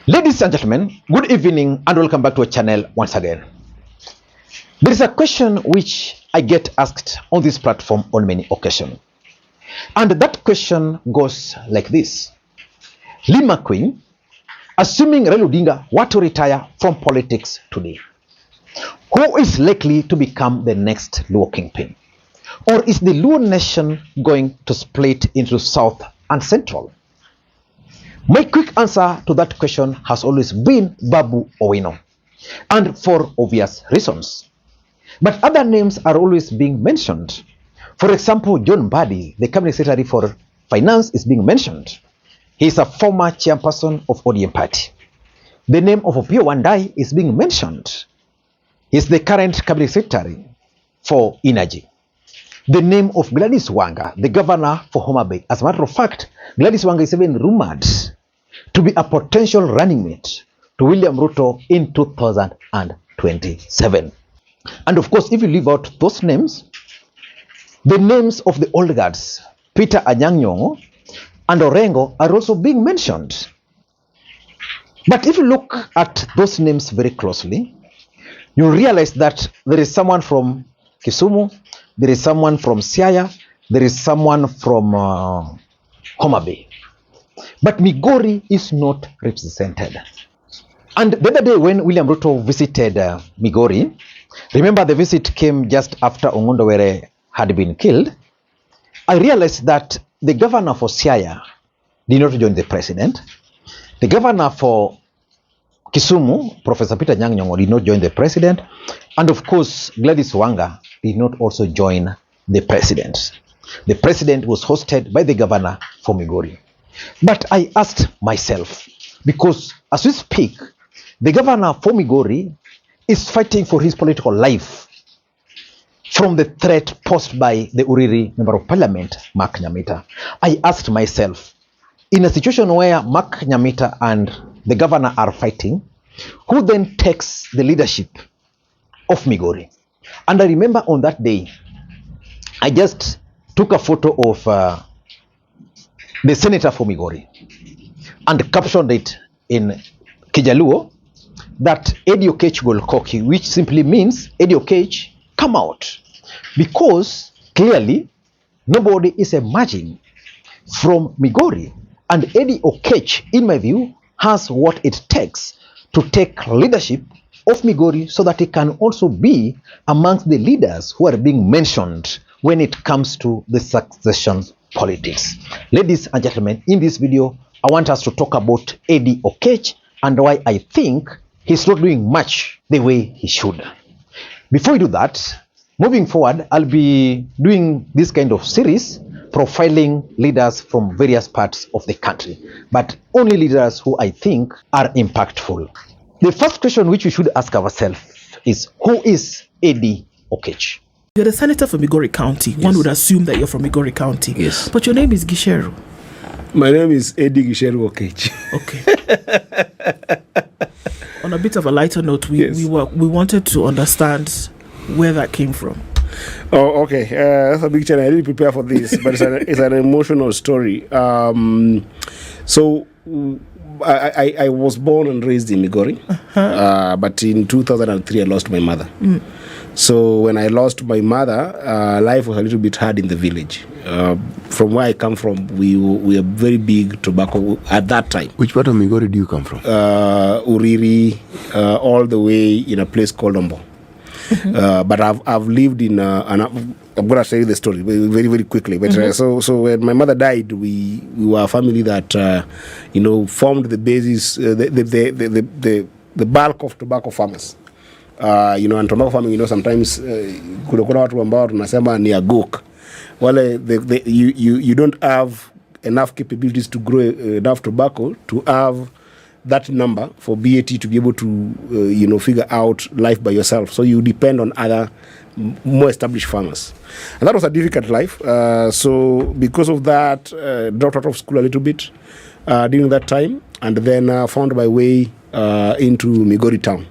Ladies and gentlemen, good evening and welcome back to our channel once again. There is a question which I get asked on this platform on many occasions. And that question goes like this. Makwiny, assuming Raila Odinga were to retire from politics today, who is likely to become the next Luo kingpin? Or is the Luo nation going to split into South and Central? My quick answer to that question has always been Babu Owino, and for obvious reasons. But other names are always being mentioned. For example, John Mbadi, the Cabinet Secretary for Finance, is being mentioned. He is a former chairperson of ODM Party. The name of Opiyo Wandayi is being mentioned. He is the current Cabinet Secretary for Energy. The name of Gladys Wanga, the governor for Homa Bay. As a matter of fact, Gladys Wanga is even rumored to be a potential running mate to William Ruto in 2027. And of course, if you leave out those names, the names of the old guards, Peter Anyang' Nyong'o and Orengo, are also being mentioned. But if you look at those names very closely, you realize that there is someone from Kisumu, there is someone from Siaya, there is someone from Homa Bay. But Migori is not represented. And the other day when William Ruto visited Migori, remember the visit came just after Ongondowere had been killed, I realized that the governor for Siaya did not join the president. The governor for Kisumu, Professor Peter Anyang' Nyong'o, did not join the president. And of course, Gladys Wanga did not also join the president. The president was hosted by the governor for Migori. But I asked myself, because as we speak, the governor for Migori is fighting for his political life from the threat posed by the Uriri Member of Parliament, Mark Nyamita. I asked myself, in a situation where Mark Nyamita and the governor are fighting, who then takes the leadership of Migori? And I remember on that day, I just took a photo of the senator for Migori and captioned it in Kijaluo that Eddy Oketch Golkoki, which simply means Eddy Oketch, come out. Because clearly nobody is emerging from Migori, and Eddy Oketch, in my view, has what it takes to take leadership of Migori so that he can also be amongst the leaders who are being mentioned when it comes to the succession politics. Ladies and gentlemen, in this video, I want us to talk about Eddy Oketch and why I think he's not doing much the way he should. Before we do that, moving forward, I'll be doing this kind of series profiling leaders from various parts of the country, but only leaders who I think are impactful. The first question which we should ask ourselves is, who is Eddy Oketch? You're the senator from Migori County. Yes. One would assume that you're from Migori County. Yes. But your name is Gicheru. My name is Eddy Gicheru Oketch. Okay. On a bit of a lighter note, we wanted to understand where that came from. Oh, okay. That's a big challenge. I didn't prepare for this, but it's an emotional story. So I was born and raised in Migori, but in 2003 I lost my mother. So when I lost my mother, life was a little bit hard in the village. From where I come from, we were very big tobacco at that time. Which part of Migori do you come from? Uriri, all the way in a place called Ombo. But I've lived in, and I'm going to tell you the story very, very quickly. But so when my mother died, we were a family that, formed the basis, the bulk of tobacco farmers. And tobacco farming, sometimes kuna watu ambao tunasema ni agok. Well, you don't have enough capabilities to grow enough tobacco to have that number for BAT to be able to, figure out life by yourself. So you depend on other more established farmers. And that was a difficult life. So because of that, dropped out of school a little bit during that time, and then found my way into Migori town.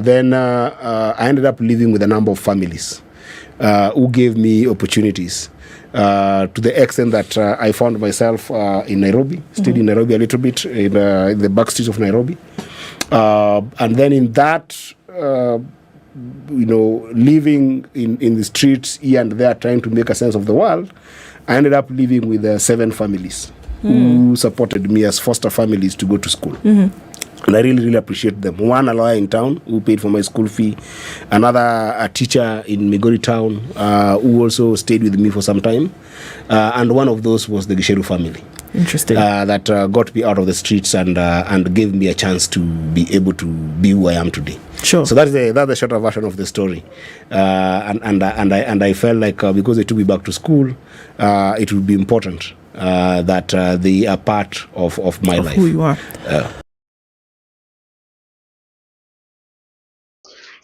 Then I ended up living with a number of families who gave me opportunities. to the extent that I found myself in Nairobi, stayed in Nairobi a little bit, in the back streets of Nairobi. And then in that, living in the streets here and there, trying to make a sense of the world, I ended up living with 7 families who supported me as foster families to go to school. And I really, really appreciate them. One, a lawyer in town who paid for my school fee. Another, a teacher in Migori town who also stayed with me for some time. And one of those was the Gicheru family. Interesting. That got me out of the streets and gave me a chance to be able to be who I am today. Sure. So that's the shorter version of the story. And I felt like because they took me back to school, it would be important that they are part of my life. Who you are.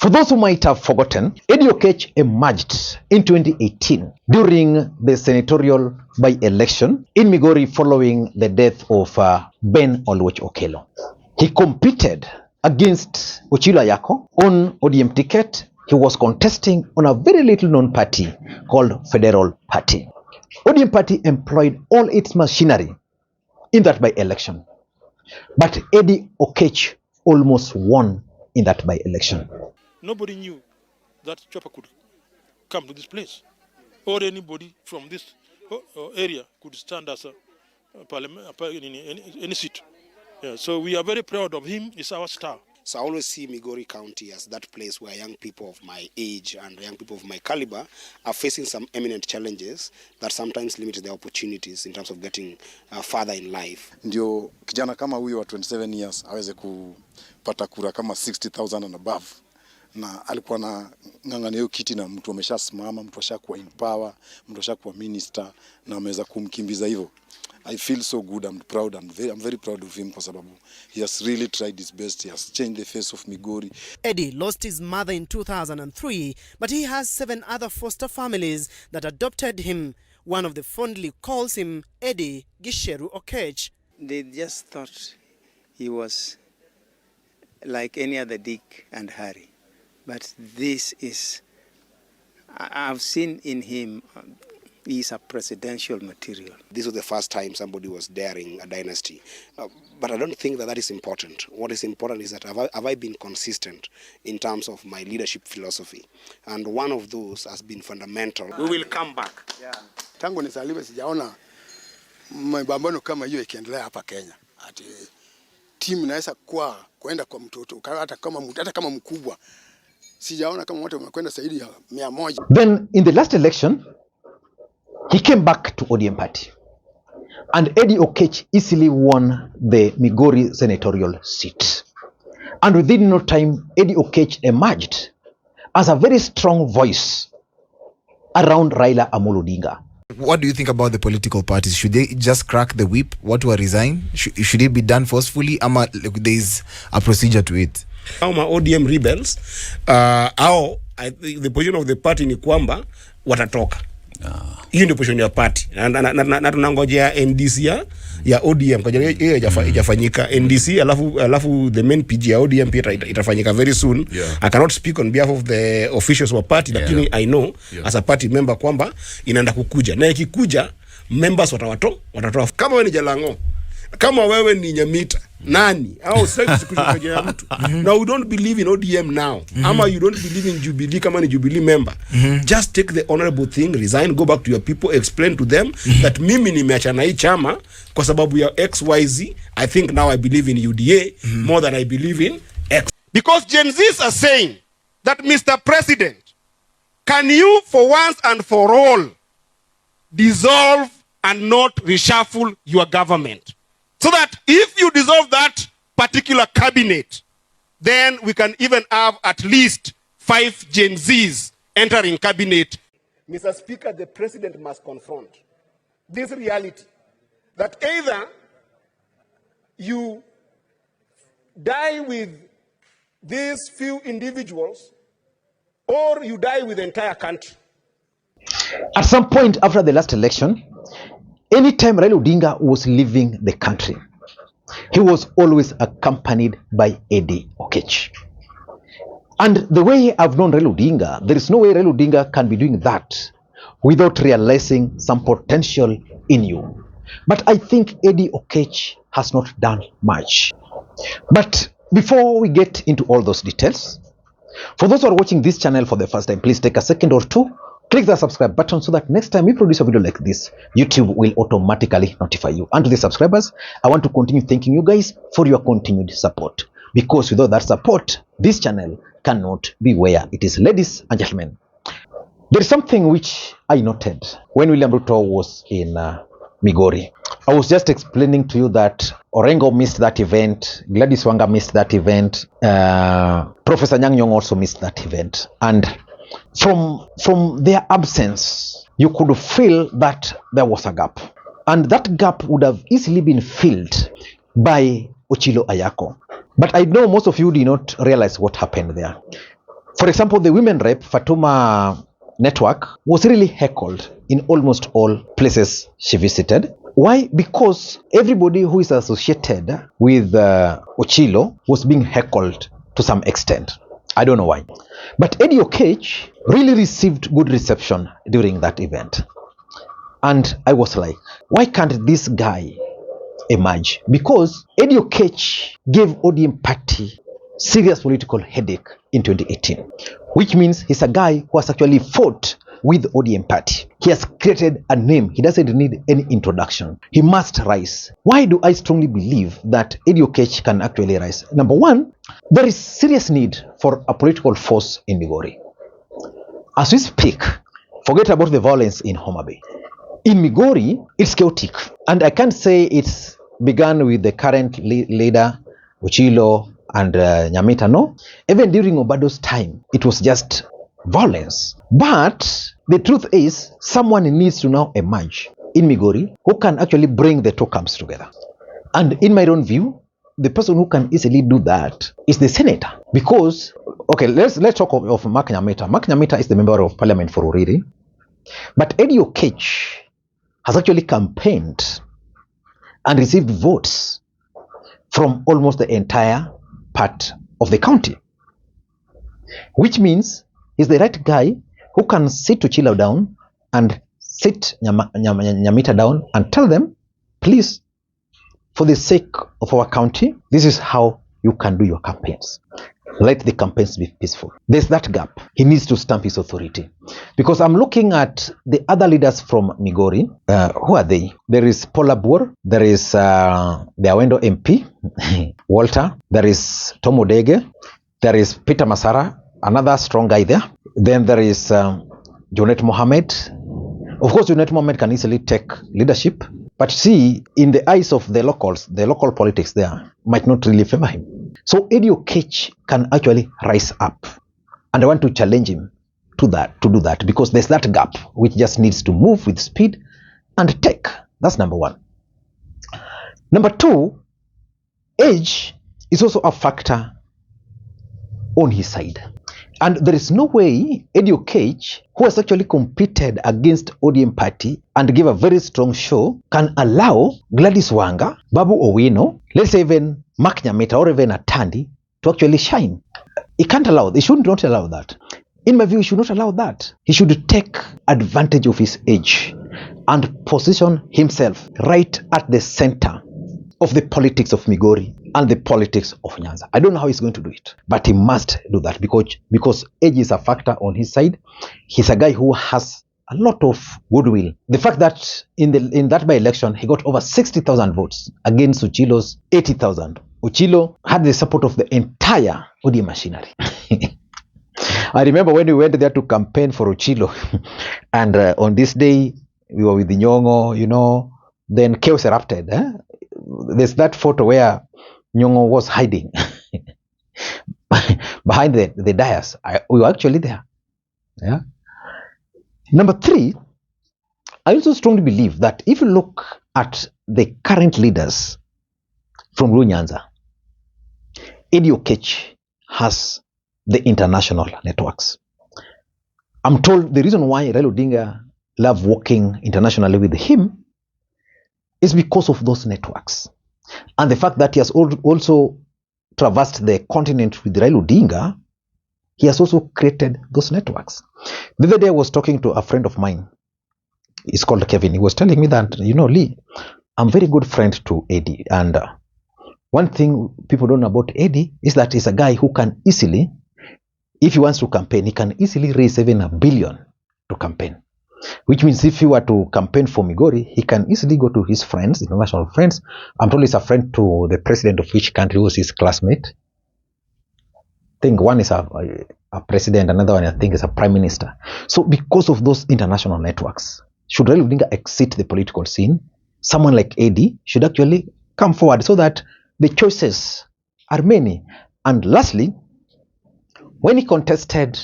For those who might have forgotten, Eddy Oketch emerged in 2018 during the senatorial by-election in Migori following the death of Ben Oluoch Okello. He competed against Ochilo Ayako on ODM ticket. He was contesting on a very little-known party called Federal Party. ODM party employed all its machinery in that by-election. But Eddy Oketch almost won in that by-election. Nobody knew that Chopper could come to this place, or anybody from this area could stand as a parliament in any seat. Yeah, so we are very proud of him. He's our star. So I always see Migori County as that place where young people of my age and young people of my caliber are facing some eminent challenges that sometimes limit their opportunities in terms of getting further in life. Ndio kijana kama huyo wa 27 years aweze kupata kura kama 60,000 and above. Na alikuwa na ng'ang'ania hiyo kiti na mtu ameshasimama, mtu ashakuwa in power, mtu ashakuwa minister na ameweza kumkimbiza hivyo. I feel so good. I'm proud. I'm very proud of him kwa sababu he has really tried his best. He has changed the face of Migori. Eddy lost his mother in 2003, but he has 7 other foster families that adopted him. One of them fondly calls him Eddy Gicheru Oketch. They just thought he was like any other Dick and Harry. But this is, I've seen in him, he's a presidential material. This was the first time somebody was daring a dynasty. But I don't think that is important. What is important is that have I been consistent in terms of my leadership philosophy? And one of those has been fundamental. We will come back. Yeah. Tangu nizaliwe sijaona mabambano kama hiyo ikiendelea hapa Kenya. Ati timu inaweza kwenda kwa mtoto hata kama mkubwa. Sijaona kama watu wamekwenda zaidi ya 100. Then in the last election, he came back to ODM party. And Eddy Oketch easily won the Migori senatorial seat. And within no time, Eddy Oketch emerged as a very strong voice around Raila Odinga. What do you think about the political parties? Should they just crack the whip? What to resign? Should it be done forcefully? Ama there is a procedure to it? How my ODM rebels, the position of the party ni kwamba watatoka. Hiyo ndio position ya party. Na tunangojea NDC ya ODM kwa hiyo haijafanyika. NDC alafu the main PG ya ODM pia itafanyika very soon. Yeah. I cannot speak on behalf of the officials of party, lakini I know as a party member kwamba inaenda kukuja. Na ikikuja members watatoa. Kama wewe ni Jalango, kama wewe ni Nyamita, nani au sitaki kusikujia mtu. Now we don't believe in ODM now. Ama you don't believe in Jubilee kama ni Jubilee member. Just take the honorable thing, resign, go back to your people, explain to them that mimi nimeachana hii chama kwa sababu ya XYZ. I think now I believe in UDA more than I believe in X. Because Gen Zs are saying that Mr. President, can you for once and for all dissolve and not reshuffle your government? So that if you dissolve that particular cabinet, then we can even have at least 5 Gen Zs entering cabinet. Mr. Speaker, the president must confront this reality that either you die with these few individuals or you die with the entire country. At some point after the last election, anytime Raila Odinga was leaving the country, he was always accompanied by Eddy Oketch. And the way I've known Raila Odinga, there is no way Raila Odinga can be doing that without realizing some potential in you. But I think Eddy Okech has not done much. But before we get into all those details, for those who are watching this channel for the first time, please take a second or two, click the subscribe button so that next time we produce a video like this, YouTube will automatically notify you. And to the subscribers, I want to continue thanking you guys for your continued support. Because without that support, this channel cannot be where it is. Ladies and gentlemen, there is something which I noted when William Ruto was in Migori. I was just explaining to you that Orengo missed that event, Gladys Wanga missed that event, Professor Nyang' Nyong'o also missed that event. And from their absence, you could feel that there was a gap. And that gap would have easily been filled by Ochilo Ayako. But I know most of you did not realize what happened there. For example, the women rep, Fatuma Network, was really heckled in almost all places she visited. Why? Because everybody who is associated with Ochilo was being heckled to some extent. I don't know why. But Eddy Okech really received good reception during that event. And I was like, why can't this guy emerge? Because Eddy Okech gave ODM party serious political headache in 2018, which means he's a guy who has actually fought with ODM party. He has created a name. He doesn't need any introduction. He must rise. Why do I strongly believe that Eddy Okech can actually rise? Number one, there is serious need for a political force in Migori. As we speak, forget about the violence in Homa Bay. In Migori, it's chaotic. And I can't say it's begun with the current leader, Ochilo and Nyamita, no. Even during Obado's time, it was just violence. But the truth is, someone needs to now emerge in Migori who can actually bring the two camps together. And in my own view, the person who can easily do that is the senator. Because, okay, let's talk of Mark Nyamita. Mark Nyamita is the member of parliament for Uriri. But Eddy Okech has actually campaigned and received votes from almost the entire part of the county. Which means he's the right guy who can sit Ochilo down and sit Nyamita down and tell them, please, for the sake of our county, this is how you can do your campaigns. Let the campaigns be peaceful. There's that gap. He needs to stamp his authority. Because I'm looking at the other leaders from Migori. Who are they? There is Paula Bur. There is the Awendo MP, Walter. There is Tom Odege. There is Peter Masara, another strong guy there. Then there is Junet Mohammed. Of course, Junet Mohammed can easily take leadership. But see, in the eyes of the locals, the local politics there might not really favor him. So Eddy Okech can actually rise up. And I want to challenge him to do that, because there's that gap which just needs to move with speed and take. That's number one. Number two, age is also a factor on his side. And there is no way Eddy Okech, who has actually competed against ODM party and gave a very strong show, can allow Gladys Wanga, Babu Owino, let's say even Mark Nyamita or even Atandi to actually shine. He can't allow, he should not allow that. In my view, he should not allow that. He should take advantage of his age and position himself right at the center of the politics of Migori and the politics of Nyanza. I don't know how he's going to do it, but he must do that because age is a factor on his side. He's a guy who has a lot of goodwill. The fact that in that by-election, he got over 60,000 votes against Uchilo's 80,000. Uchilo had the support of the entire ODM machinery. I remember when we went there to campaign for Uchilo, and on this day, we were with the Nyong'o, then chaos erupted. There's that photo where Nyong'o was hiding behind the dais. We were actually there. Yeah. Number three, I also strongly believe that if you look at the current leaders from Luo Nyanza, Eddy Okech has the international networks. I'm told the reason why Raila Odinga loved working internationally with him is because of those networks. And the fact that he has also traversed the continent with Raila Odinga, he has also created those networks. The other day I was talking to a friend of mine. He's called Kevin. He was telling me that, Lee, I'm very good friend to Eddy. And one thing people don't know about Eddy is that he's a guy who can easily, if he wants to campaign, he can easily raise even $1 billion to campaign. Which means if he were to campaign for Migori, he can easily go to his friends, international friends. I'm told he's a friend to the president of which country was his classmate. I think one is a president, another one I think is a prime minister. So because of those international networks, should Raila Odinga exit the political scene, someone like Eddy should actually come forward so that the choices are many. And lastly, when he contested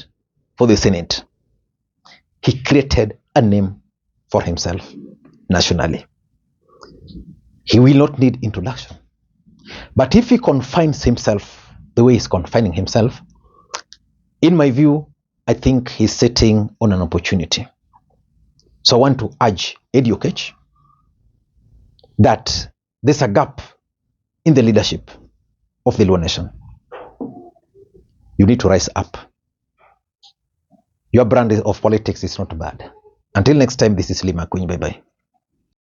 for the Senate, he created a name for himself nationally. He will not need introduction. But if he confines himself the way he's confining himself, in my view, I think he's sitting on an opportunity. So I want to urge Eddy Oketch that there's a gap in the leadership of the Luo nation. You need to rise up. Your brand of politics is not bad. Until next time, this is Makwiny. Bye-bye.